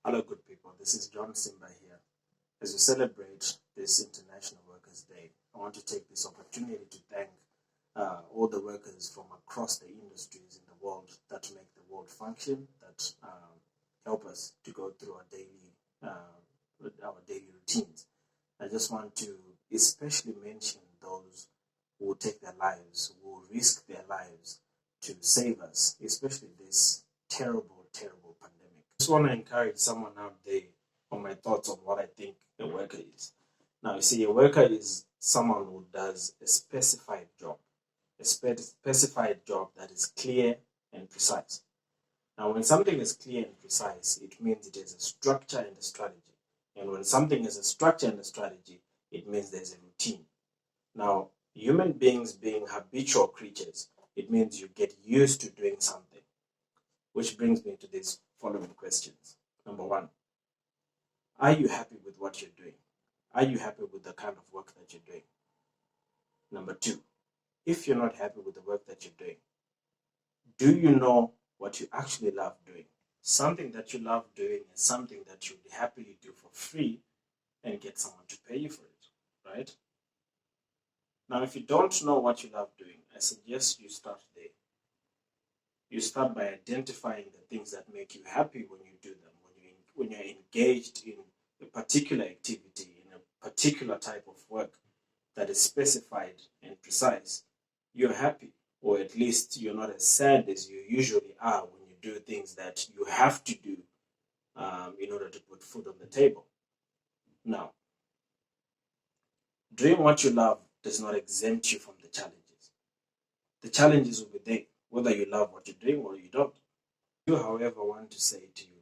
Hello, good people. This is John Simba here. As we celebrate this International Workers' Day, I want to take this opportunity to thank all the workers from across the industries in the world that make the world function, that help us to go through our daily routines. I just want to especially mention those who take their lives, who risk their lives to save us, especially this terrible, terrible pandemic. I just want to encourage someone out there on my thoughts on what I think a worker is. Now, you see, a worker is someone who does a specified job, that is clear and precise. Now, when something is clear and precise, it means it has a structure and a strategy. And when something has a structure and a strategy, it means there's a routine. Now, human beings being habitual creatures, it means you get used to doing something. Which brings me to these following questions. Number one, are you happy with what you're doing? Are you happy with the kind of work that you're doing? Number two, if you're not happy with the work that you're doing, do you know what you actually love doing? Something that you love doing is something that you'd happily do for free and get someone to pay you for it, right? Now, if you don't know what you love doing, I suggest you start there. You start by identifying the things that make you happy when you do them, when you're engaged in a particular activity, in a particular type of work that is specified and precise, you're happy, or at least you're not as sad as you usually are when you do things that you have to do in order to put food on the table. Now, doing what you love does not exempt you from the challenges. The challenges will be there, whether you love what you're doing or you don't. You, however, want to say to you,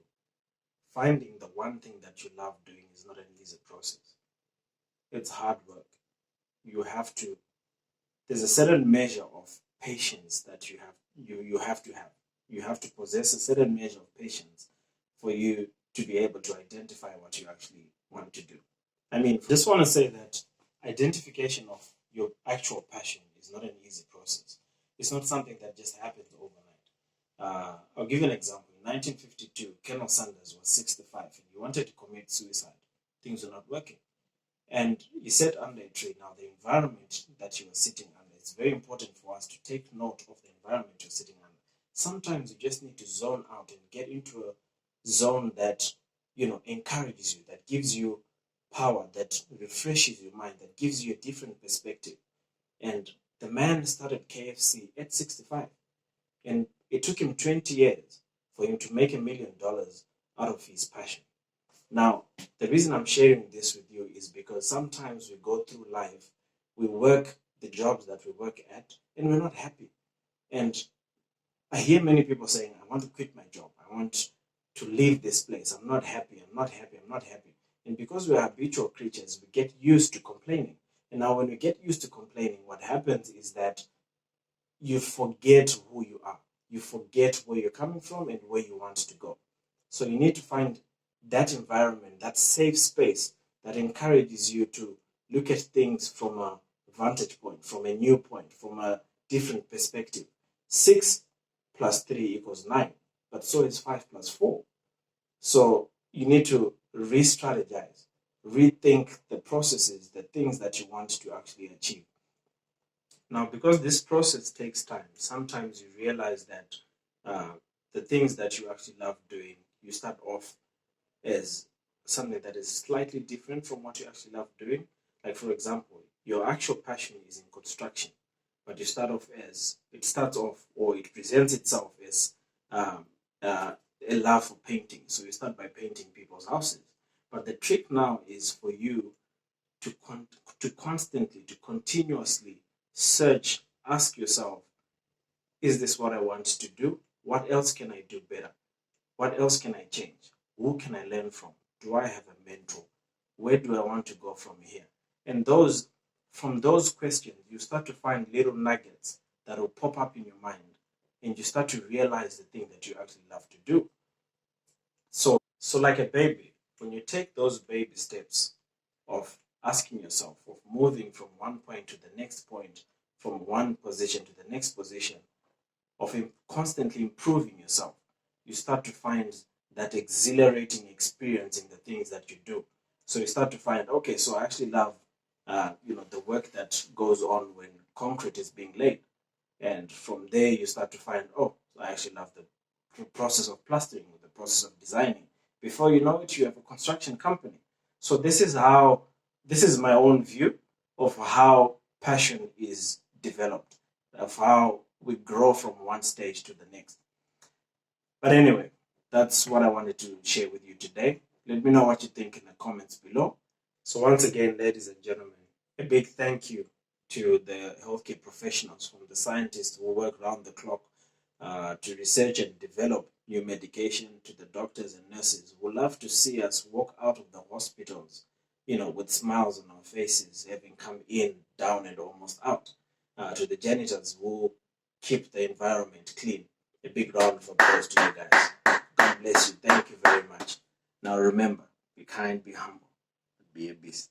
finding the one thing that you love doing is not an easy process. It's hard work. There's a certain measure of patience that you have to have. You have to possess a certain measure of patience for you to be able to identify what you actually want to do. I just want to say that identification of your actual passion is not an easy process. It's not something that just happens overnight. I'll give you an example. In 1952, Colonel Sanders was 65 and he wanted to commit suicide. Things were not working. And he sat under a tree. Now, the environment that he was sitting under, it's very important for us to take note of the environment you're sitting under. Sometimes you just need to zone out and get into a zone that, encourages you, that gives you power, that refreshes your mind, that gives you a different perspective. And the man started KFC at 65. And it took him 20 years for him to make $1 million out of his passion. Now, the reason I'm sharing this with you is because sometimes we go through life, we work the jobs that we work at, and we're not happy. And I hear many people saying, I want to quit my job. I want to leave this place. I'm not happy. I'm not happy. I'm not happy. And because we are habitual creatures, we get used to complaining. And now when we get used to complaining, what happens is that you forget who you are. You forget where you're coming from and where you want to go. So you need to find that environment, that safe space that encourages you to look at things from a vantage point, from a new point, from a different perspective. 6 plus 3 equals 9, but so is 5 plus 4. So you need to re-strategize, rethink the processes, the things that you want to actually achieve. Now, because this process takes time, sometimes you realize that the things that you actually love doing, you start off as something that is slightly different from what you actually love doing. Like, for example, your actual passion is in construction, but it presents itself as a love for painting. So you start by painting people's houses. But the trick now is for you to continuously search, ask yourself, is this what I want to do? What else can I do better? What else can I change? Who can I learn from? Do I have a mentor? Where do I want to go from here? And from those questions, you start to find little nuggets that will pop up in your mind, and you start to realize the thing that you actually love to do. So like a baby, when you take those baby steps of asking yourself, of moving from one point to the next point, from one position to the next position, of constantly improving yourself, you start to find that exhilarating experience in the things that you do. So you start to find, okay, so I actually love, the work that goes on when concrete is being laid. And from there, you start to find, oh, I actually love the process of plastering, the process of designing. Before you know it, you have a construction company. So this is my own view of how passion is developed, of how we grow from one stage to the next. But anyway, that's what I wanted to share with you today. Let me know what you think in the comments below. So once again, ladies and gentlemen, a big thank you to the healthcare professionals, from the scientists who work round the clock to research and develop new medication, to the doctors and nurses who love to see us walk out of the hospitals, with smiles on our faces, having come in, down, and almost out, to the janitors who keep the environment clean. A big round of applause to you guys. God bless you. Thank you very much. Now remember, be kind, be humble, be a beast.